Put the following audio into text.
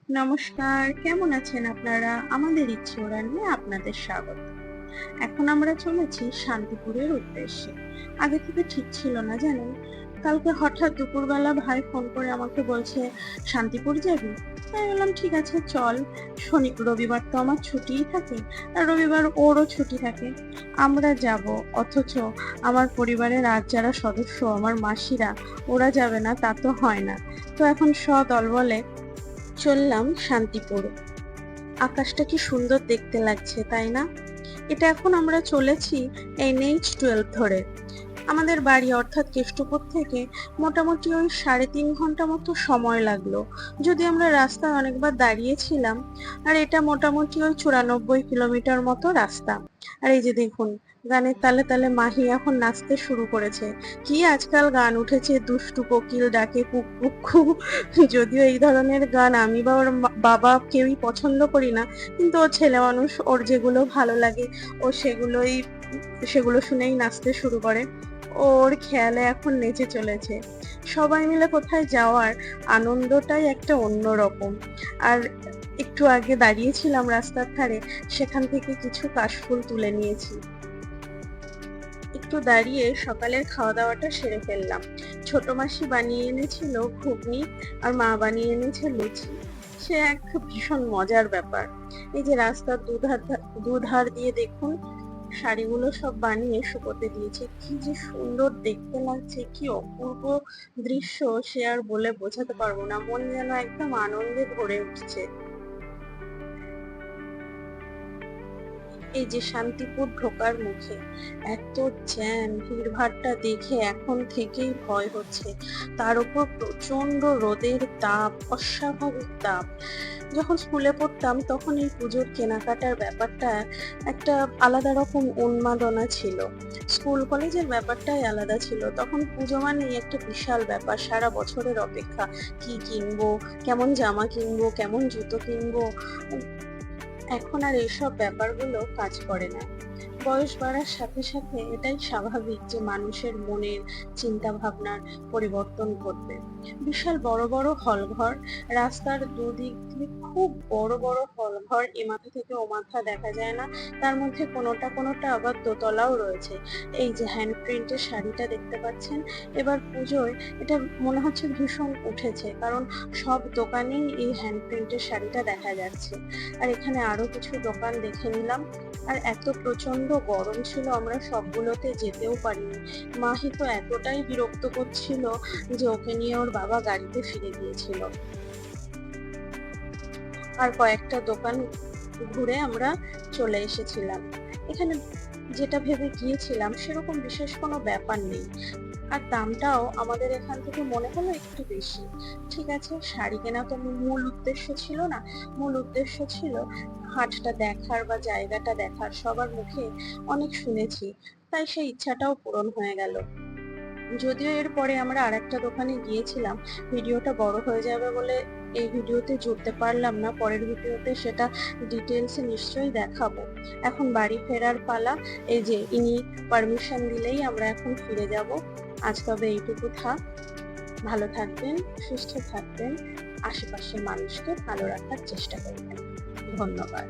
নমস্কার, কেমন আছেন আপনারা? আমাদের ইচ্ছে উড়ানে আপনাদের স্বাগত। এখন আমরা চলেছি শান্তিপুরের উদ্দেশ্যে। আগে থেকে ঠিক ছিল না জানেন। কালকে হঠাৎ দুপুরবেলা ভাই ফোন করে আমাকে বলছে, শান্তিপুর যাবি? তাই বললাম ঠিক আছে চল। রবিবার তো আমার ছুটিই থাকে, আর রবিবার ওরও ছুটি থাকে। আমরা যাব, অথচ আমার পরিবারের আর যারা সদস্য, আমার মাসিরা, ওরা যাবে না তা তো হয় না। তো এখন সদলবলে চললাম শান্তিপুর। আকাশটা কি সুন্দর দেখতে লাগছে তাই না? এটা এখন আমরা চলেছি NH-12 ধরে। আমাদের বাড়ি অর্থাৎ কেষ্টপুর থেকে মোটামুটি ওই 3.5 ঘন্টা মতো সময় লাগলো। যদি আমরা রাস্তায় অনেকবার দাঁড়িয়েছিলাম। আর এটা মোটামুটি ওই 94 কিলোমিটার মতো রাস্তা। আর এই যে দেখুন, গানের তালে তালে মাহি এখন নাচতে শুরু করেছে। কি আজকাল গান উঠেছে, দুষ্টু কোকিল ডাকে কুক কুকু। যদিও এই ধরনের গান আমি বা ওর বাবা কেউই পছন্দ করি না, কিন্তু ও ছেলে মানুষ, ওর যেগুলো ভালো লাগে ও সেগুলো শুনেই নাচতে শুরু করে। ওর খেয়ালে এখন নেচে চলেছে। সবাই মিলে কোথায় যাওয়ার আনন্দটাই একটা অন্যরকম। আর একটু আগে দাঁড়িয়েছিলাম রাস্তার ধারে, সেখান থেকে কিছু কাশফুল তুলে নিয়েছি। একটু দাঁড়িয়ে সকালের খাওয়া দাওয়াটা সেরে ফেললাম। ছোট মাসি বানিয়ে এনেছিল ঘুগনি, আর মা বানিয়ে এনেছে লুচি। সে এক ভীষণ মজার ব্যাপার। এই যে রাস্তার দুধার দিয়ে দেখুন, শাড়িগুলো সব বানিয়ে শুকোতে দিয়েছে। কি যে সুন্দর দেখতে লাগছে, কি অপূর্ব দৃশ্য, সে আর বলে বোঝাতে পারবো না। মন যেন একদম আনন্দে ভরে উঠছে। এই যে শান্তিপুর ঢোকার মুখে এত জ্যাম, ভিড়ভাট্টা দেখে এখন থেকেই ভয় হচ্ছে। তার উপর প্রচন্ড রোদের তাপ, অস্বাভাবিক তাপ। যখন স্কুলে পড়তাম তখন এই পুজোর কেনাকাটার ব্যাপারটা একটা আলাদা রকম উন্মাদনা ছিল। স্কুল কলেজের ব্যাপারটাই আলাদা ছিল। তখন পুজো মানেই একটা বিশাল ব্যাপার, সারা বছরের অপেক্ষা। কি কিনবো, কেমন জামা কিনবো, কেমন জুতো কিনবো। এখন আর এইসব ব্যাপারগুলো কাজ করে না। বয়স বাড়ার সাথে সাথে এটাই স্বাভাবিক যে মানুষের মনের চিন্তা ভাবনার পরিবর্তন ঘটবে। বিশাল বড় বড় হলঘর, রাস্তার দুদিক দিয়ে খুব বড় বড় হলঘর, এ মাথা থেকে ও মাথা দেখা যায় না। তার মধ্যে কোনোটা কোনোটা আবার দোতলাও রয়েছে। এই যে হ্যান্ড প্রিন্টের শাড়িটা দেখতে পাচ্ছেন, এবার পুজোয় এটা মনে হচ্ছে ভীষণ উঠেছে, কারণ সব দোকানেই এই হ্যান্ড প্রিন্টের শাড়িটা দেখা যাচ্ছে। আর এখানে আরো কিছু দোকান দেখে নিলাম। আর এত প্রচন্ড গরম ছিল, আমরা সবগুলোতে যেতেও পারিনি। মাহি তো এতটাই বিরক্ত করছিল যে ওকে নিয়ে ওর বাবা গাড়িতে ফিরে গিয়েছিল। আর কয়েকটা দোকান ঘুরে আমরা চলে এসেছিলাম। এখানে যেটা ভেবে গিয়েছিলাম সেরকম বিশেষ কোনো ব্যাপার নেই। আর দামটাও আমাদের এখান থেকে মনে হলো একটু বেশি। ঠিক আছে, শাড়ি কেনা তো মূল উদ্দেশ্য ছিল না। মূল উদ্দেশ্য ছিল হাটটা দেখার বা জায়গাটা দেখার। সবার মুখে অনেক শুনেছি, তাই সেই ইচ্ছাটাও পূরণ হয়ে গেল। যদিও এর পরে আমরা আরেকটা দোকানে গিয়েছিলাম, ভিডিওটা বড় হয়ে যাবে বলে এই ভিডিওতে জুড়তে পারলাম না। পরের ভিডিওতে সেটা ডিটেলসে নিশ্চয়ই দেখাবো। এখন বাড়ি ফেরার পালা। এই যে ইনি পারমিশন দিলেই আমরা এখন ফিরে যাব। আজ তবে এইটুকু থাক। ভালো থাকবেন, সুস্থ থাকবেন, আশেপাশের মানুষকে ভালো রাখার চেষ্টা করবেন। ধন্যবাদ।